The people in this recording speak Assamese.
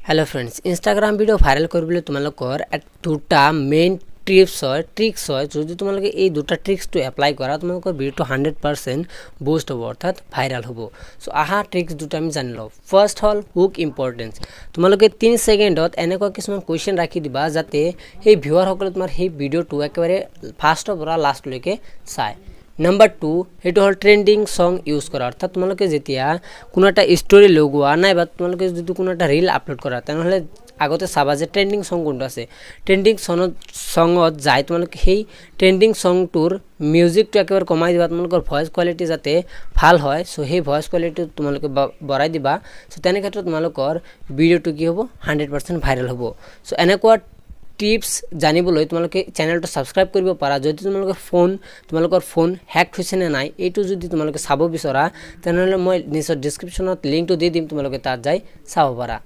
hello friends Instagram video viral কৰিবলৈ তোমালোকৰ দুটা মেইন ট্ৰিক্স হয় যদি তোমালোকে এই দুটা ট্ৰিক্সটো এপ্লাই কৰা তোমালোকৰ ভিডিওটো 100% বুষ্ট হ'ব অৰ্থাৎ ভাইৰাল হ'ব সো আহা ট্ৰিক্স দুটা আমি জানি লওঁ ফাৰ্স্ট হল হুক ইম্পৰ্টেন্স তোমালোকে 3 সেকেন্ডত এনেকুৱা কিছুমান কোৱেশ্চন ৰাখি দিবা যাতে এই ভিউৱাৰ সকলে তোমাৰ এই ভিডিওটো একেবাৰে ফাৰ্ষ্টৰ পৰা লাষ্ট লৈকে চায় नंबर 2 हेतु हल ट्रेंडिंग सॉन्ग यूज करा अर्थात তোমালোকে যেতিয়া কোনো একটা স্টোরি লগোৱা নাই বা তোমালোকে যদি কোনো একটা রিল আপলোড করা তাহলে আগতে চাবা যে ট্রেন্ডিং সং কোনটো আছে ট্রেন্ডিং সংত যাই তোমালোকে সেই ট্রেন্ডিং সংটোৰ মিউজিকটো একেবাৰে কমাই দিবা তোমালোকৰ ভয়েস কোৱালিটি যাতে ভাল হয় সো সেই ভয়েস কোৱালিটি তোমালোকে বঢ়াই দিবা সো তেনে ক্ষেত্ৰত তোমালোকৰ ভিডিওটো কি হ'ব 100% ভাইৰাল হ'ব সো এনেকুৱা টিপস জানিবলৈ তোমালোকে চ্যানেলটো সাবস্ক্ৰাইব কৰিব পাৰা যদি তোমালোকৰ ফোন হ্যাক হৈছে নে নাই এইটো যদি তোমালোকে চাব বিচৰা তেনহলে মই নিচৰ ডেসক্ৰিপচনত লিংকটো দি দিম তোমালোকে তাত যাই চাব পাৰা